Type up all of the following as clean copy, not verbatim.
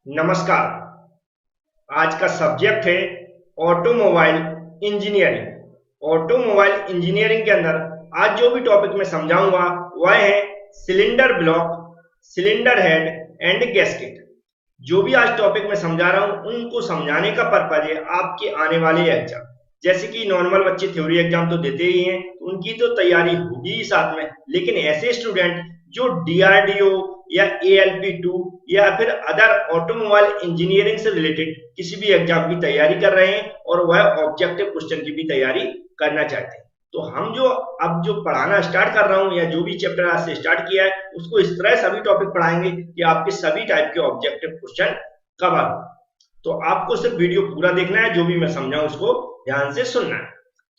नमस्कार। आज का सब्जेक्ट है ऑटोमोबाइल इंजीनियरिंग। ऑटोमोबाइल इंजीनियरिंग के अंदर आज जो भी टॉपिक मैं समझाऊंगा वह है cylinder block, cylinder head and gasket. जो भी आज टॉपिक मैं समझा रहा हूं उनको समझाने का पर्पज है आपके आने वाले एग्जाम। जैसे कि नॉर्मल बच्चे थ्योरी एग्जाम तो देते ही हैं, उनकी तो तैयारी होगी ही साथ में, लेकिन ऐसे स्टूडेंट जो डीआरडीओ या ALP2 या फिर अदर ऑटोमोबाइल इंजीनियरिंग से रिलेटेड किसी भी एग्जाम की तैयारी कर रहे हैं और वह ऑब्जेक्टिव क्वेश्चन की भी तैयारी करना चाहते हैं, तो हम जो अब जो पढ़ाना स्टार्ट कर रहा हूं या जो भी चैप्टर आज से स्टार्ट किया है उसको इस तरह सभी टॉपिक पढ़ाएंगे कि आपके सभी टाइप के ऑब्जेक्टिव क्वेश्चन कवर हो। तो आपको सिर्फ वीडियो पूरा देखना है, जो भी मैं समझाऊं उसको ध्यान से सुनना है।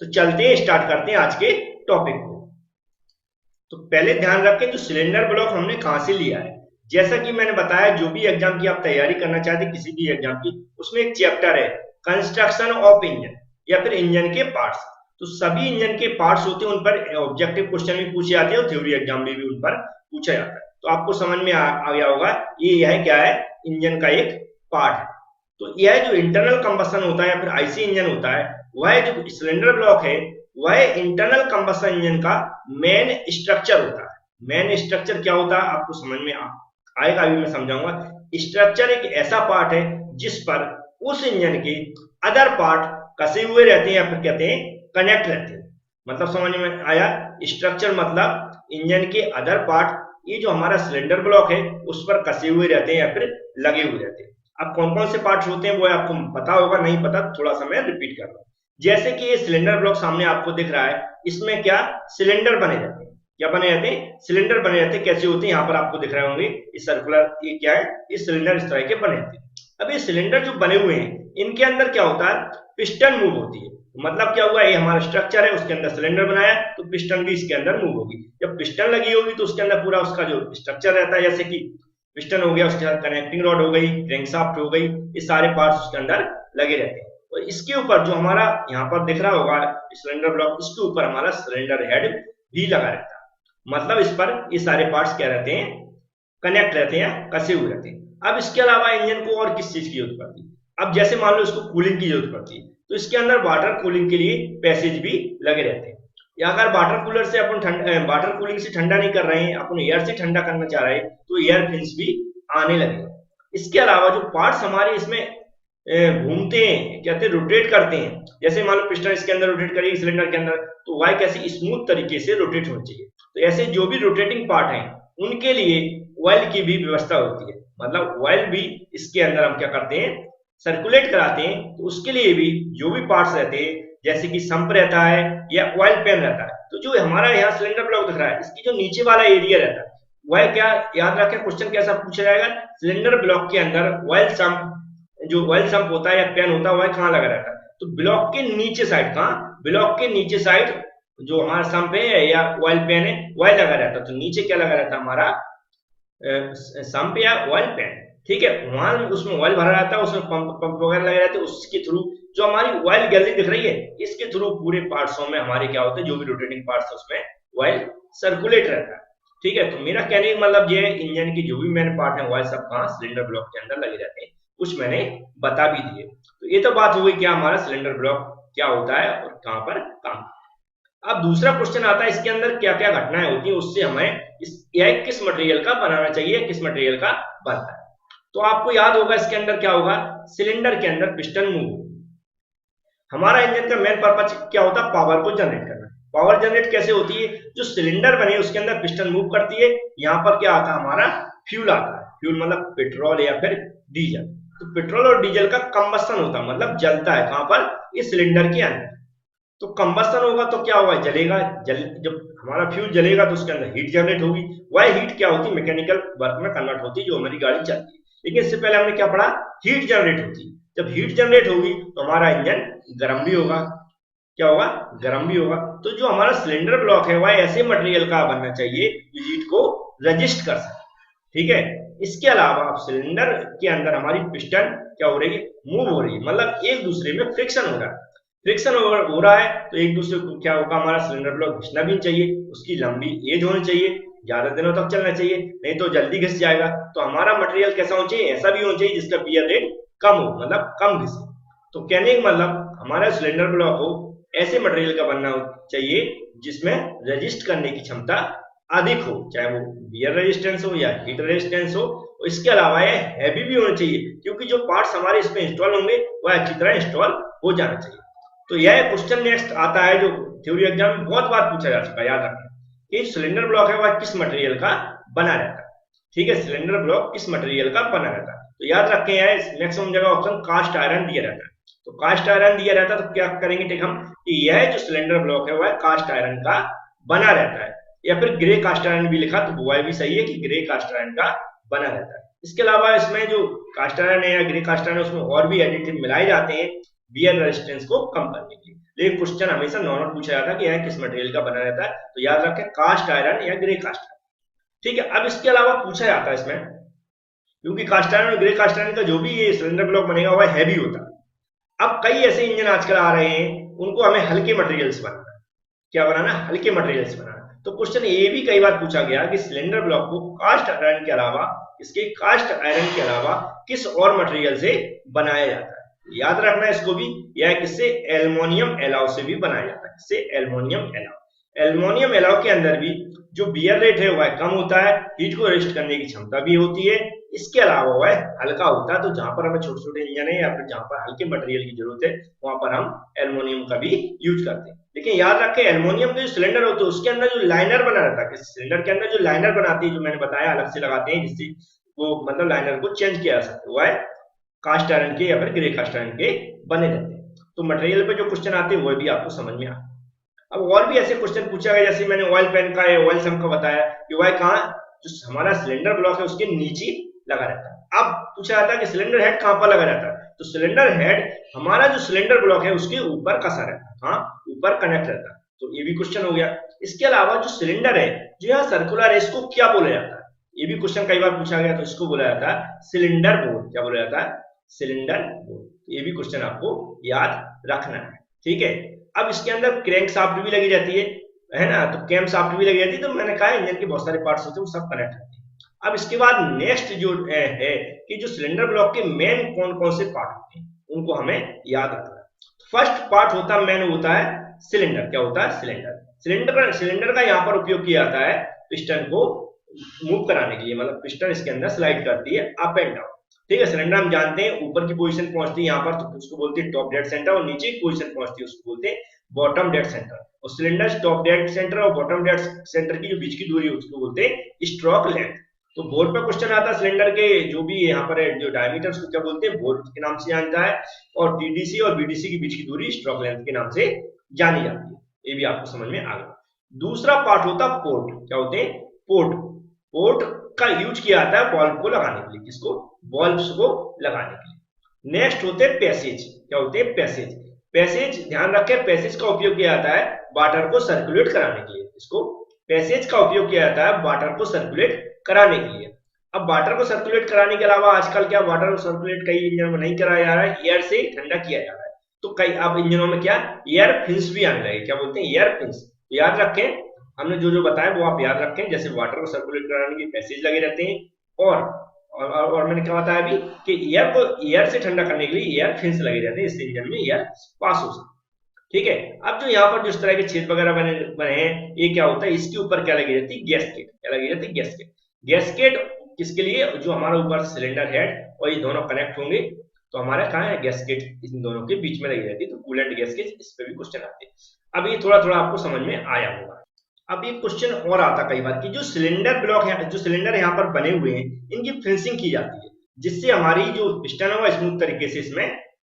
तो चलते हैं, स्टार्ट करते हैं आज के टॉपिक को। तो पहले ध्यान रखें जो सिलेंडर ब्लॉक हमने कहां से लिया है। जैसा कि मैंने बताया, जो भी एग्जाम की आप तैयारी करना चाहते किसी भी एग्जाम की, उसमें एक चैप्टर है कंस्ट्रक्शन ऑफ इंजन या फिर इंजन के पार्ट्स। तो सभी इंजन के पार्ट्स होते हैं, उन पर ऑब्जेक्टिव क्वेश्चन भी पूछे जाते हैं और थ्योरी एग्जाम में भी उन पर पूछा जाता है। तो आपको समझ में आ गया होगा ये यह क्या है, इंजन का एक पार्ट है। तो यह जो इंटरनल कंबशन होता है या फिर आईसी इंजन होता है, वह जो सिलेंडर ब्लॉक है वह इंटरनल कंबशन इंजन का मेन स्ट्रक्चर होता है। मेन स्ट्रक्चर क्या होता है आपको समझ में आएगा, अभी मैं समझाऊंगा। स्ट्रक्चर एक ऐसा पार्ट है जिस पर उस इंजन के अदर पार्ट कसे हुए रहते हैं या फिर कहते हैं कनेक्ट रहते हैं। मतलब समझ में आया, स्ट्रक्चर मतलब इंजन के अदर पार्ट, ये जो हमारा सिलेंडर ब्लॉक है उस पर कसे हुए रहते हैं या फिर लगे हुए रहते हैं। अब कौन कौन से पार्ट्स होते हैं वो आपको पता होगा, नहीं पता थोड़ा सा मैं रिपीट कर रहा हूं। जैसे कि ये सिलेंडर ब्लॉक सामने आपको दिख रहा है, इसमें क्या सिलेंडर बने रहते हैं। क्या बने रहते हैं? सिलेंडर बने रहते हैं। कैसे होते हैं यहाँ पर आपको दिख रहे होंगे, इस सर्कुलर, ये क्या है, इस सिलेंडर इस तरह के बने रहते हैं। अब ये सिलेंडर जो बने हुए हैं इनके अंदर क्या होता है, पिस्टन मूव होती है। मतलब क्या हुआ, ये हमारा स्ट्रक्चर है, उसके अंदर सिलेंडर बनाया तो पिस्टन भी इसके अंदर मूव होगी। जब पिस्टन लगी होगी तो उसके अंदर पूरा उसका जो स्ट्रक्चर रहता है, जैसे कि पिस्टन हो गया, उसके साथ कनेक्टिंग रॉड हो गई, क्रैंकशाफ्ट हो गई, ये सारे पार्ट्स उसके अंदर लगे रहते हैं। और इसके ऊपर जो हमारा यहाँ पर दिख रहा होगा सिलेंडर ब्लॉक, इसके ऊपर हमारा सिलेंडर हेड भी लगा रहता है। मतलब इस पर ये सारे पार्ट्स क्या रहते हैं, कनेक्ट रहते हैं, कसे हुए रहते हैं। अब इसके अलावा इंजन को और किस चीज की जरूरत पड़ती है? अब जैसे मान लो इसको कूलिंग की जरूरत पड़ती है, तो इसके अंदर वाटर कूलिंग के लिए पैसेज भी लगे रहते हैं। या अगर वाटर कूलर से अपन वाटर कूलिंग से ठंडा नहीं कर रहे हैं, अपन एयर से ठंडा करना चाह रहे हैं, तो एयर फिन्स भी आने लगे। इसके अलावा जो पार्ट्स हमारे इसमें घूमते हैं, कहते हैं रोटेट करते हैं, जैसे मान लो पिस्टन इसके अंदर रोटेट करेगी सिलेंडर के अंदर, तो वह कैसे स्मूथ तरीके से रोटेट होनी चाहिए। तो ऐसे जो भी रोटेटिंग पार्ट हैं उनके लिए ऑयल की भी व्यवस्था होती है। मतलब ऑयल भी इसके अंदर हम क्या करते हैं, सर्कुलेट कराते हैं। तो उसके लिए भी जो भी पार्ट्स रहते हैं, जैसे कि संप रहता है या ऑयल पैन रहता है, तो जो हमारा यहाँ सिलेंडर ब्लॉक दिख रहा है, इसकी जो नीचे वाला एरिया रहता है वह क्या, याद रखें क्वेश्चन कैसा पूछा जाएगा, सिलेंडर ब्लॉक के अंदर ऑयल संप, जो ऑयल संप होता है या पैन होता है वह कहाँ लगा रहता है, तो ब्लॉक के नीचे साइड। कहाँ? ब्लॉक के नीचे साइड जो हमारा संप है या ऑयल पैन है वह लगा रहता है। तो नीचे क्या लगा रहता है, हमारा संप या ऑयल पैन। ठीक है, वहां उसमें ऑयल भरा रहता है, उसमें पंप पंप वगैरह लगे रहते हैं। उसके थ्रू जो हमारी ऑयल गैलरी दिख रही है, इसके थ्रू पूरे पार्ट्सों में हमारे क्या होते हैं, जो भी रोटेटिंग पार्ट्स है उसमें ऑयल सर्कुलेट रहता है। ठीक है, तो मेरा कहने का मतलब ये इंजन की जो भी मेन पार्ट है ऑयल सब कहाँ, सिलेंडर ब्लॉक के अंदर लगे रहते हैं। कुछ मैंने बता भी दिए। तो ये तो बात हो गई क्या हमारा सिलेंडर ब्लॉक क्या होता है और कहां पर काम। अब दूसरा क्वेश्चन आता है, इसके अंदर क्या क्या घटनाएं होती हैं, उससे हमें यह किस मटेरियल का बनाना चाहिए, किस मटेरियल का बनता है। तो आपको याद होगा इसके अंदर क्या होगा, सिलेंडर के अंदर पिस्टन मूव। हमारा इंजन का मेन पर्पज क्या होता है, पावर को जनरेट करना। पावर जनरेट कैसे होती है, जो सिलेंडर बने उसके अंदर पिस्टन मूव करती है। यहाँ पर क्या आता है, हमारा फ्यूल आता है। फ्यूल मतलब पेट्रोल या फिर डीजल। तो पेट्रोल और डीजल का कंबस्शन होता है, मतलब जलता है। कहां पर? इस सिलेंडर के अंदर। तो कंबस्शन होगा तो क्या होगा, जलेगा। जब हमारा फ्यूल जलेगा तो उसके अंदर हीट जनरेट होगी। वह हीट क्या होती है, मैकेनिकल वर्क में कन्वर्ट होती है, जो हमारी गाड़ी चलती है। लेकिन इससे पहले हमने क्या पढ़ा, हीट जनरेट होती है। जब हीट जनरेट होगी तो हमारा इंजन गर्म भी होगा। क्या होगा, गर्म भी होगा। तो जो हमारा सिलेंडर ब्लॉक है वह ऐसे मटेरियल का बनना चाहिए जो हीट को रेजिस्ट कर सके। ठीक है, इसके अलावा आप सिलेंडर के अंदर हमारी पिस्टन क्या हो रही है, मूव हो रही है। मतलब एक दूसरे में फ्रिक्शन हो रहा है। फ्रिक्शन हो रहा है तो एक दूसरे को क्या होगा, हमारा सिलेंडर ब्लॉक घिसना भी चाहिए, उसकी लंबी एज होनी चाहिए। ज्यादा दिनों तक चलना चाहिए, नहीं तो जल्दी घिस जाएगा। तो हमारा मटेरियल कैसा होना चाहिए, ऐसा भी होना चाहिए जिसका बियर रेट कम हो, मतलब कम घिसे। तो कहने का मतलब हमारा सिलेंडर ब्लॉक हो ऐसे मटेरियल का बनना चाहिए जिसमें रेजिस्ट करने की क्षमता अधिक हो, चाहे वो बियर रेजिस्टेंस हो या हीट रेजिस्टेंस हो। इसके अलावा ये हैवी भी होना चाहिए, क्योंकि जो पार्ट्स हमारे इसमें इंस्टॉल होंगे वह अच्छी तरह इंस्टॉल हो जाना चाहिए। तो यह क्वेश्चन नेक्स्ट आता है जो थ्योरी एग्जाम में बहुत बार पूछा जा चुका है, याद रखना कि सिलेंडर ब्लॉक है वह किस मटेरियल का बना रहता है। ठीक है, सिलेंडर ब्लॉक किस मटेरियल का बना रहता है। तो याद रखें है मैक्सिमम जगह ऑप्शन कास्ट आयरन दिया रहता है। तो कास्ट आयरन दिया रहता है तो क्या करेंगे ठीक हम कि यह जो सिलेंडर ब्लॉक है वह कास्ट आयरन का बना रहता है, या फिर ग्रे कास्ट आयरन भी लिखा तो वो भी सही है कि ग्रे कास्ट आयरन का बना रहता है। इसके अलावा इसमें जो कास्ट आयरन है या ग्रे कास्ट आयरन है उसमें और भी एडिटिव मिलाए जाते हैं बियर रेजिस्टेंस को कम करने के लिए। लेकिन क्वेश्चन हमेशा नॉर्मल पूछा जाता है कि यह किस मटेरियल का बना रहता है, तो याद रखें कास्ट आयरन या ग्रे कास्ट आयरन। ठीक है, अब इसके अलावा पूछा जाता है इसमें, क्योंकि कास्ट आयरन और ग्रे कास्ट आयरन का जो भी ये सिलेंडर ब्लॉक बनेगा वह हैवी होता है। अब कई ऐसे इंजन आजकल आ रहे हैं उनको हमें हल्के मटेरियल्स बनाना है। क्या बनाना, हल्के मटेरियल्स बनाना। तो क्वेश्चन ये भी कई बार पूछा गया कि सिलेंडर ब्लॉक को कास्ट आयरन के अलावा, इसके कास्ट आयरन के अलावा किस और मटेरियल से बनाया जाता है। याद रखना इसको भी, यह किससे, एल्युमिनियम एलॉय से भी बनाया जाता है। किससे, एल्युमिनियम एलॉय। एल्युमिनियम एलॉय के अंदर भी जो बियर रेट है वह कम होता है, हीट को रेजिस्ट करने की क्षमता भी होती है, इसके अलावा वह हल्का होता है। तो जहां पर हमें छोटे छोटे इंजन है या फिर जहां पर हल्के मटेरियल की जरूरत है वहां पर हम एल्युमिनियम का भी यूज करते हैं। लेकिन याद रखें एल्युमिनियम के जो सिलेंडर होते हैं उसके अंदर जो लाइनर बना रहता है, सिलेंडर के अंदर जो लाइनर बनाती है जो मैंने बताया अलग से लगाते हैं जिससे वो मतलब लाइनर को चेंज किया जा सकता है, वह कास्ट आयरन के या फिर ग्रे कास्ट आयरन के बने रहते हैं। तो मटेरियल पे जो क्वेश्चन आते हैं वो भी आपको समझ में आ। अब और भी ऐसे क्वेश्चन पूछा गया जैसे मैंने ऑयल पेन का या ऑयल सम का बताया कि वह कहाँ, जो हमारा सिलेंडर ब्लॉक है उसके नीचे लगा रहता है। अब पूछा जाता है कि सिलेंडर हेड कहां पर लगा रहता है, तो सिलेंडर हेड हमारा जो सिलेंडर ब्लॉक है उसके ऊपर कसा रहता है, हाँ ऊपर कनेक्ट रहता है। तो ये भी क्वेश्चन हो गया। इसके अलावा जो सिलेंडर है जो यहाँ सर्कुलर है इसको क्या बोला जाता है, ये भी क्वेश्चन कई बार पूछा गया। तो इसको बोला जाता है सिलेंडर बोर्ड। क्या बोला जाता है, सिलेंडर बोर्ड। ये भी क्वेश्चन आपको याद रखना है। ठीक है, अब इसके अंदर क्रैंक शाफ्ट भी लगी रहती है ना, तो कैम शाफ्ट भी लगी रहती है। तो मैंने कहा इंजन के बहुत सारे पार्ट्स होते हैं वो सब कनेक्ट रहते हैं। अब इसके बाद नेक्स्ट जो है कि जो सिलेंडर ब्लॉक के मेन कौन कौन से पार्ट होते हैं उनको हमें याद रखना है। फर्स्ट पार्ट होता है मेन होता है सिलेंडर। क्या होता है, सिलेंडर। सिलेंडर का यहाँ पर उपयोग किया जाता है पिस्टन को मूव कराने के लिए, मतलब पिस्टन इसके अंदर स्लाइड करती है अप एंड डाउन। ठीक है, सिलेंडर हम जानते हैं ऊपर की पोजीशन पहुंचती है यहाँ पर तो उसको बोलते हैं टॉप डेड सेंटर, और नीचे की पोजीशन पहुंचती है उसको बोलते हैं बॉटम डेड सेंटर। और सिलेंडर टॉप डेड सेंटर और बॉटम डेड सेंटर की जो बीच की दूरी है उसको बोलते हैं स्ट्रोक लेंथ। तो बोर्ड पर क्वेश्चन आता है सिलेंडर के जो भी यहाँ पर जो डायमीटर उसको क्या बोलते हैं, बोर्ड के नाम से जानता है, और टीडीसी और बीडीसी के बीच की दूरी स्ट्रोक लेंथ के नाम से जानी जाती है। ये भी आपको समझ में आ गया। दूसरा पार्ट होता है पोर्ट। क्या होते हैं, पोर्ट। पोर्ट का यूज किया जाता है बल्ब को लगाने के लिए, किसको, बल्ब्स को लगाने के लिए। नेक्स्ट होते हैं पैसेज। क्या होते हैं, पैसेज। पैसेज ध्यान रखें, पैसेज का उपयोग किया जाता है वाटर को सर्कुलेट कराने के लिए। इसको पैसेज का उपयोग किया जाता है वाटर को सर्कुलेट कराने के लिए। अब वाटर को सर्कुलेट कराने के अलावा आजकल क्या वाटर को सर्कुलेट कई इंजन में नहीं कराया जा रहा है, एयर से ठंडा किया जा रहा है। तो कई अब इंजनों में क्या एयर फिन्स भी आने लगे। क्या बोलते हैं, एयर फिन्स। याद रखें, हमने जो जो बताया वो आप याद रखें। जैसे वाटर को सर्कुलेट कराने के पैसेज लगे रहते हैं, और मैंने क्या बताया अभी कि एयर को एयर से ठंडा करने के लिए एयर फिन्स लगे रहते हैं, इससे इंजन में एयर पास हो सके। ठीक है, अब जो यहाँ पर जो इस तरह के छेद वगैरह बने हैं ये क्या होता है, इसके ऊपर क्या लगी रहती है, गैसकेट। क्या लगी रहती है, गैसकेट। गैसकेट किसके लिए, जो हमारा ऊपर सिलेंडर हेड और ये दोनों कनेक्ट होंगे तो हमारा कहाँ है, गैसकेट इन दोनों के बीच में लगी रहती है। तो कूलेंट गैसकेट, इस पे भी क्वेश्चन आते हैं। अब ये थोड़ा थोड़ा आपको समझ में आया होगा। अब एक क्वेश्चन और आता कई बार कि जो सिलेंडर ब्लॉक है, जो सिलेंडर यहाँ पर बने हुए हैं इनकी फिनिशिंग की जाती है जिससे हमारी जो पिस्टन है वो स्मूथ तरीके से इसमें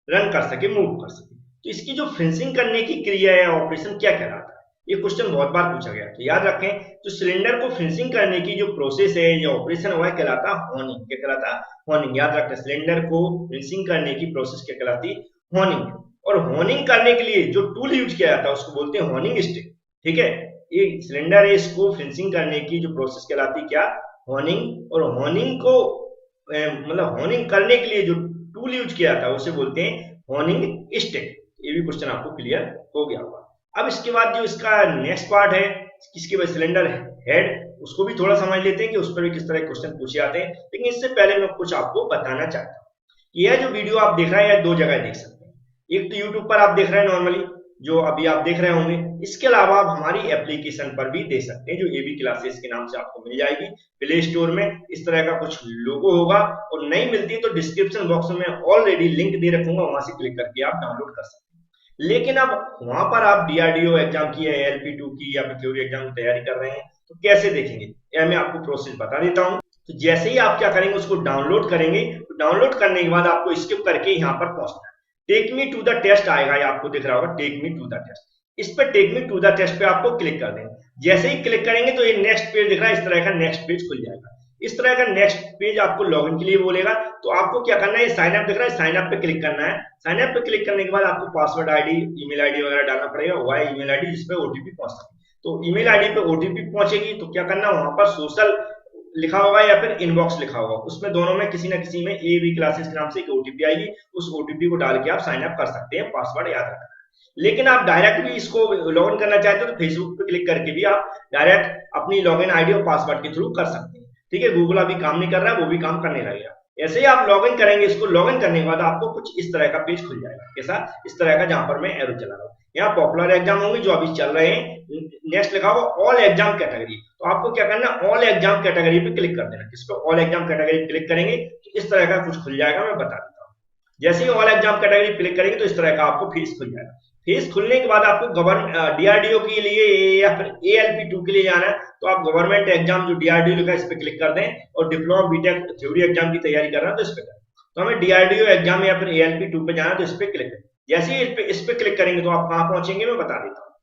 रन कर सके, मूव कर सके। तो इसकी जो फिनिशिंग करने की क्रिया या ऑपरेशन क्या कहलाता है, ये क्वेश्चन बहुत बार पूछा गया। तो याद रखें, जो सिलेंडर को फिनिशिंग करने की जो प्रोसेस है या ऑपरेशन है वह कहलाता है हॉर्निंग। क्या कहलाता है, हॉर्निंग। याद रखें, सिलेंडर को फिनिशिंग करने की प्रोसेस क्या कहलाती है, हॉर्निंग। और हॉर्निंग करने के लिए जो टूल यूज किया जाता है उसको बोलते हैं हॉर्निंग स्टिक। ठीक है, ये सिलेंडर है इसको फिनिशिंग करने की जो प्रोसेस कहलाती है क्या, हॉर्निंग। और हॉर्निंग को मतलब हॉर्निंग करने के लिए जो टूल यूज किया जाता है उसे बोलते हैं हॉर्निंग स्टिक। ये भी क्वेश्चन आपको क्लियर हो गया होगा। अब इसके बाद जो इसका नेक्स्ट पार्ट है किसके बाद सिलेंडर हेड, उसको भी थोड़ा समझ लेते हैं कि उस पर भी किस तरह के क्वेश्चन पूछे जाते हैं। लेकिन इससे पहले मैं कुछ आपको बताना चाहता हूँ। यह जो वीडियो आप देख रहे हैं, यह दो जगह देख सकते हैं। एक तो यूट्यूब पर आप देख रहे हैं नॉर्मली, जो अभी आप देख रहे होंगे। इसके अलावा आप हमारी एप्लीकेशन पर भी देख सकते हैं, जो एबी क्लासेस के नाम से आपको मिल जाएगी प्ले स्टोर में। इस तरह का कुछ लोगो होगा, और नहीं मिलती है तो डिस्क्रिप्शन बॉक्स में ऑलरेडी लिंक दे रखूंगा, वहां से क्लिक करके आप डाउनलोड कर सकते हैं। लेकिन अब वहां पर आप डीआरडीओ एग्जाम की, एलपी2 की या फिर थ्योरी एग्जाम की तैयारी कर रहे हैं, तो कैसे देखेंगे, यह मैं आपको प्रोसेस बता देता हूं। तो जैसे ही आप क्या करेंगे, उसको डाउनलोड करेंगे, तो डाउनलोड करने के बाद आपको स्किप करके यहाँ पर पहुंचना है। Take me to the test आएगा, ये आपको दिख रहा होगा take me to the test. इस पर take me to the test पे आपको क्लिक कर देंगे। जैसे ही क्लिक करेंगे तो ये नेक्स्ट पेज दिख रहा है, इस तरह का नेक्स्ट पेज खुल जाएगा। इस तरह का नेक्स्ट पेज आपको लॉगिन के लिए बोलेगा, तो आपको क्या करना है, ये साइन अप दिख रहा है, साइन अप पे क्लिक करना है। साइन अप पे क्लिक करने के बाद आपको पासवर्ड आईडी, ईमेल आईडी वगैरह डालना पड़ेगा, वह ईमेल आईडी जिसपे ओटीपी पहुंचता है। तो ईमेल आईडी पे ओटीपी पहुंचेगी, तो क्या करना, वहां पर सोशल लिखा होगा या फिर इनबॉक्स लिखा होगा, उसमें दोनों में किसी ना किसी में एबी क्लासेस के नाम से एक ओटीपी आएगी। उस ओटीपी को डाल के आप साइन अप कर सकते हैं, पासवर्ड याद रखना। लेकिन आप डायरेक्ट भी इसको लॉगिन करना चाहते हो तो फेसबुक पे क्लिक करके भी आप डायरेक्ट अपनी लॉगिन आईडी और पासवर्ड के थ्रू कर सकते हैं। ठीक है, गूगल अभी काम नहीं कर रहा है, वो भी काम करने लगेगा। ऐसे ही आप लॉगिन करेंगे, इसको लॉगिन करने के बाद आपको कुछ इस तरह का पेज खुल जाएगा, कैसा, इस तरह का, जहां पर मैं एरो चला रहा हूँ। यहाँ पॉपुलर एग्जाम होंगे जो अभी चल रहे हैं, नेक्स्ट लिखा होगा ऑल एग्जाम कैटेगरी। तो आपको क्या करना है, ऑल एग्जाम कैटेगरी पे क्लिक कर देना। किस पे, ऑल एग्जाम कैटेगरी पे क्लिक करेंगे तो इस तरह का कुछ खुल जाएगा, मैं बता देता हूँ। जैसे ही ऑल एग्जाम कैटेगरी क्लिक करेंगे तो इस तरह का आपको फेस खुल जाएगा। फेस खुलने के बाद आपको गवर्नमेंट डीआरडीओ के लिए या फिर एएलपी2 के लिए जाना है, तो आप गवर्नमेंट एग्जाम जो डीआरडीओ लिखा है इस पे क्लिक कर दें, और डिप्लोमा बीटेक थ्योरी एग्जाम की तैयारी कर रहा है तो इस पे करें। तो हमें डीआरडीओ एग्जाम या फिर एएलपी2 पे जाना है, तो इस पे क्लिक करें। जैसे ही इस पे क्लिक करेंगे तो आप कहां पहुंचेंगे, मैं बता देता हूँ।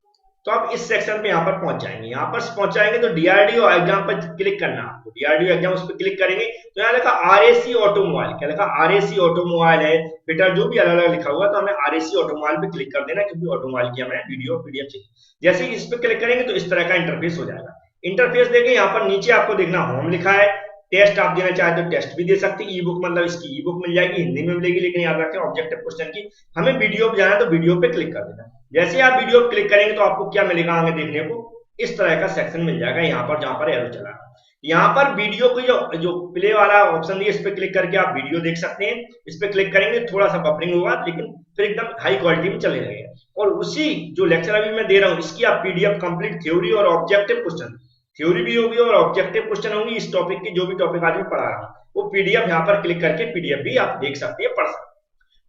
तो आप इस सेक्शन पे यहाँ पर पहुंच जाएंगे। यहाँ पर पहुंच जाएंगे तो डीआरडीओ एग्जाम पर क्लिक करना है आपको। डीआरडीओ एग्जाम उस पर क्लिक करेंगे तो यहाँ लिखा आरएसी ऑटोमोबाइल, क्या लिखा, आरएसी ऑटोमोबाइल है बेटा, जो भी अलग अलग लिखा हुआ, तो हमें आरएसी ऑटोमोबाइल पे क्लिक कर देना, क्योंकि ऑटोमोबाइल की हमें वीडियो पीडीएफ चाहिए। जैसे ही इस पे क्लिक करेंगे तो इस तरह का इंटरफेस हो जाएगा। इंटरफेस देखें, यहाँ पर नीचे आपको देखना होम लिखा है। टेस्ट आप देना चाहे तो टेस्ट भी दे सकते हैं। ई बुक मतलब इसकी ई बुक मिल जाएगी, हिंदी में मिलेगी, लेकिन याद रखें ऑब्जेक्टिव क्वेश्चन की। हमें वीडियो पे जाना है तो वीडियो पे क्लिक कर देना। जैसे आप वीडियो पे क्लिक करेंगे तो आपको क्या मिलेगा आगे देखने को, इस तरह का सेक्शन मिल जाएगा यहाँ पर, जहां पर एरो चला है। यहाँ पर वीडियो की जो प्ले वाला ऑप्शन दिया, इस पे क्लिक करके आप वीडियो देख सकते हैं। इस पे क्लिक करेंगे थोड़ा सा बफरिंग होगा, लेकिन फिर एकदम हाई क्वालिटी में चले लगेगा। और उसी जो लेक्चर अभी मैं दे रहा हूँ, इसकी आप पीडीएफ कंप्लीट थ्योरी और ऑब्जेक्टिव क्वेश्चन, थ्योरी भी होगी और ऑब्जेक्टिव क्वेश्चन होंगी इस टॉपिक की, जो भी टॉपिक आज मैं पढ़ा रहा हूँ, वो पीडीएफ यहाँ पर क्लिक करके पीडीएफ भी आप देख सकते हैं, पढ़ सकते हैं।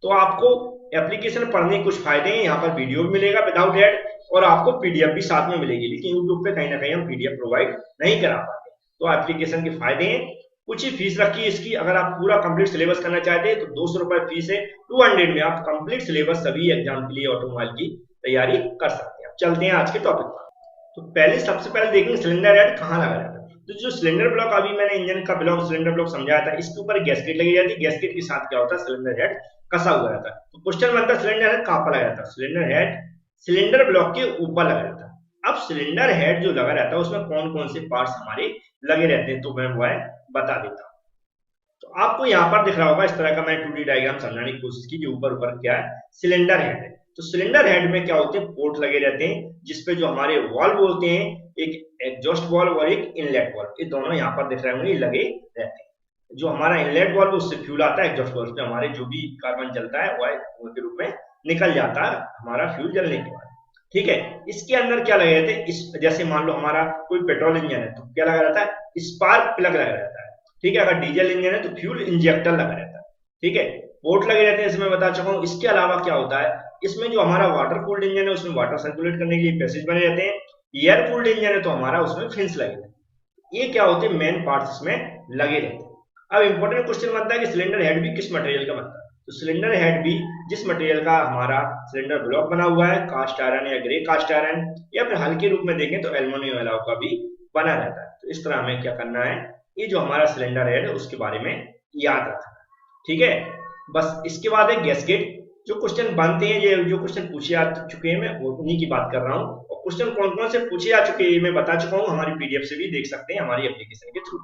तो आपको एप्लीकेशन पढ़ने के कुछ फायदे हैं, यहाँ पर वीडियो भी मिलेगा विदाउट एड, और आपको पीडीएफ भी साथ में मिलेगी। लेकिन यूट्यूब पे कहीं ना कहीं हम पीडीएफ प्रोवाइड नहीं करा पाते। तो एप्लीकेशन के फायदे हैं। कुछ ही फीस रखी है इसकी, अगर आप पूरा कंप्लीट सिलेबस करना चाहते हैं तो 200 रुपए फीस है। 200 में आप कंप्लीट सिलेबस सभी एग्जाम के लिए ऑटोमोबाइल की तैयारी कर सकते हैं। अब चलते हैं आज के टॉपिक पर। तो पहले सबसे पहले देखेंगे सिलेंडर हेड कहाँ लगा रहता है। तो जो सिलेंडर ब्लॉक, अभी मैंने इंजन का ब्लॉक, सिलेंडर ब्लॉक समझाया था, इसके ऊपर गैसकेट लगी जाती है। गैसकेट के साथ क्या होता है, सिलेंडर हेड कसा हुआ रहता है। तो क्वेश्चन बनता है सिलेंडर हेड कहाँ पर लगा रहता है। सिलेंडर हेड सिलेंडर ब्लॉक के ऊपर लगा रहता है। अब सिलेंडर हेड जो लगा रहता है उसमें कौन कौन से पार्ट्स हमारे लगे रहते हैं, तो मैं वह बता देता हूँ। तो आपको यहाँ पर दिख रहा होगा, इस तरह का मैं 2D डायग्राम समझाने की कोशिश की, जो ऊपर ऊपर क्या है, सिलेंडर हेड है। तो सिलेंडर हेड में क्या होते हैं, पोर्ट लगे रहते हैं, जिसपे जो हमारे वाल्व बोलते हैं, एक एग्जॉस्ट वाल्व और एक इनलेट वाल्व, ये दोनों यहाँ पर दिख रहे होंगे, लगे रहते हैं। जो हमारा इनलेट वाल्व, उससे फ्यूल आता है, एग्जॉस्ट वाल्व पे हमारे जो भी कार्बन जलता है वह के रूप में निकल जाता है हमारा फ्यूल जलने के बाद। ठीक है, इसके अंदर क्या लगे रहते हैं, इस जैसे मान लो हमारा कोई पेट्रोल इंजन है तो क्या लगा रहता है, स्पार्क प्लग लगा रहता है। ठीक है, अगर डीजल इंजन है तो फ्यूल इंजेक्टर लगा रहता है। ठीक है, पोर्ट लगे रहते हैं, इसमें बता चुका हूँ। इसके अलावा क्या होता है, इसमें जो हमारा वाटर कूल्ड इंजन है उसमें वाटर सर्कुलेट करने के लिए पैसेज बने रहते हैं। एयर कूल्ड इंजन है तो हमारा उसमें फिन्स लगे रहते हैं। ये क्या होते हैं, मेन पार्ट्स इसमें लगे रहते हैं। अब इंपॉर्टेंट क्वेश्चन बनता है कि सिलेंडर हेड भी किस मटेरियल का बनता है। तो सिलेंडर हेड भी जिस मटेरियल का हमारा सिलेंडर ब्लॉक बना हुआ है, कास्ट आयरन या ग्रे कास्ट आयरन, या फिर हल्के रूप में देखें तो एल्युमिनियम एलॉय का भी बना रहता है। तो इस तरह हमें क्या करना है, ये जो हमारा सिलेंडर हेड है उसके बारे में याद रखना। ठीक है, बस इसके बाद है गैसकेट। जो क्वेश्चन बनते हैं, ये जो क्वेश्चन पूछे आ चुके हैं, मैं उन्हीं की बात कर रहा हूँ। और क्वेश्चन कौन कौन से पूछे आ चुके हैं मैं बता चुका हूँ, हमारी पीडीएफ से भी देख सकते हैं, हमारी एप्लीकेशन के थ्रू।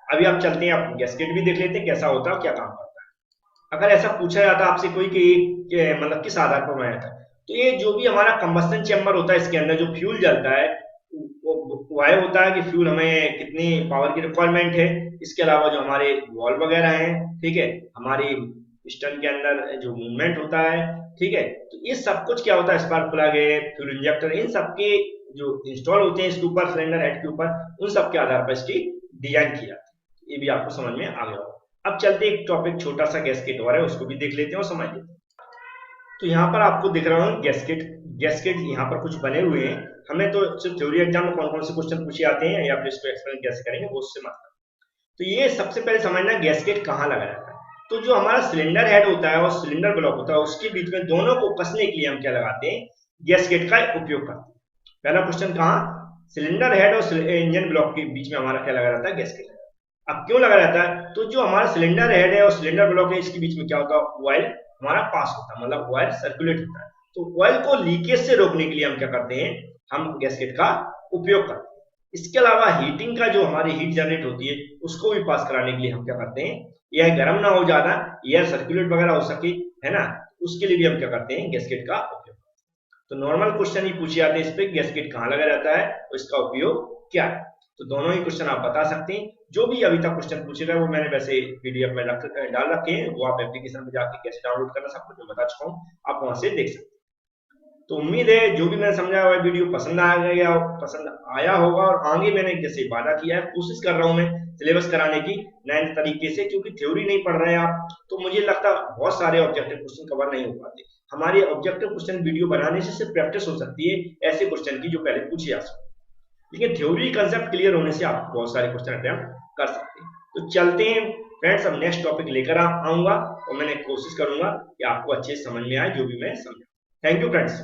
अभी आप चलते हैं, आप गैसकेट भी देख लेते हैं कैसा होता है, क्या काम करता है। अगर ऐसा पूछा जाता आपसे कोई कि मतलब किस आधार पर बनाया था, तो ये जो भी हमारा कंबस्टन चेम्बर होता है, इसके अंदर जो फ्यूल जलता है, वाई होता है कि फ्यूल हमें कितनी पावर की रिक्वायरमेंट है। इसके अलावा जो हमारे वॉल्व वगैरह हैं, ठीक है, हमारी पिस्टन के अंदर जो मूवमेंट होता है, ठीक है, तो ये सब कुछ क्या होता है, स्पार्क प्लग है, फ्यूल इंजेक्टर, इन सब के जो इंस्टॉल होते हैं इसके ऊपर, सिलेंडर हेड के ऊपर, उन सब के आधार पर इसकी डिजाइन की जाती है। ये भी आपको समझ में आ गया होगा। अब चलते एक टॉपिक छोटा सा गैस्केट और है, उसको भी देख लेते हैं और समझ लेते हैं। तो यहाँ पर आपको दिख रहा हूँ गैस्केट। गैस्केट यहाँ पर कुछ बने हुए हैं। हमें तो सिर्फ थ्योरी एग्जाम में कौन कौन से क्वेश्चन पूछे आते हैं या फिर इसको एक्सप्लेन कैसे करेंगे वो उससे मतलब। तो ये सबसे पहले समझना गैस्केट कहाँ लगा जाता है। तो जो हमारा सिलेंडर हेड होता है और सिलेंडर ब्लॉक होता है उसके बीच में दोनों को कसने के लिए हम क्या लगाते हैं, गैस्केट का उपयोग करते हैं। पहला क्वेश्चन कहाँ, सिलेंडर हेड और इंजन ब्लॉक के बीच में हमारा क्या लगा रहता है, गैस्केट। अब क्यों लगा रहता है, तो जो हमारा सिलेंडर हेड है और सिलेंडर ब्लॉक है इसके बीच में क्या होता है, ऑयल हमारा पास होता है, मतलब ऑयल सर्कुलेट होता है। तो ऑयल को लीकेज से रोकने के लिए हम क्या करते हैं, हम गैस्केट का उपयोग करते हैं। इसके अलावा हीटिंग का जो हमारी हीट जनरेट होती है उसको भी पास कराने के लिए हम क्या करते हैं, यह गर्म ना हो ज्यादा, एयर सर्कुलेट वगैरह हो सके, है ना, उसके लिए भी हम क्या करते हैं, गैस्केट का उपयोग। तो नॉर्मल क्वेश्चन ही पूछे जाते हैं इस पे, गैस्केट कहाँ लगा रहता है और इसका उपयोग क्या है। तो दोनों ही क्वेश्चन आप बता सकते हैं। जो भी अभी तक क्वेश्चन पूछे गए वो मैंने वैसे पीडीएफ में डाल रखे हैं, वो आप एप्लीकेशन में जाके कैसे डाउनलोड करना सब कुछ मैं बता चुका हूँ, आप वहां से देख सकते हैं। तो उम्मीद है जो भी मैंने समझाया हुआ वीडियो पसंद आ गया, पसंद आया होगा। और आगे मैंने जैसे वादा किया है, कोशिश कर रहा हूँ मैं सिलेबस कराने की नए तरीके से, क्योंकि थ्योरी नहीं पढ़ रहे हैं आप तो मुझे लगता बहुत सारे ऑब्जेक्टिव क्वेश्चन कवर नहीं हो पाते। हमारे ऑब्जेक्टिव क्वेश्चन वीडियो बनाने से सिर्फ प्रैक्टिस हो सकती है ऐसे क्वेश्चन की जो पहले पूछे जा सकते, लेकिन थ्योरी कंसेप्ट क्लियर होने से आप बहुत सारे क्वेश्चन अटेम्प्ट कर सकते हैं। तो चलते हैं फ्रेंड्स, अब नेक्स्ट टॉपिक लेकर आऊंगा और मैंने कोशिश करूंगा कि आपको अच्छे समझ में आए जो भी मैं समझा। Thank you friends.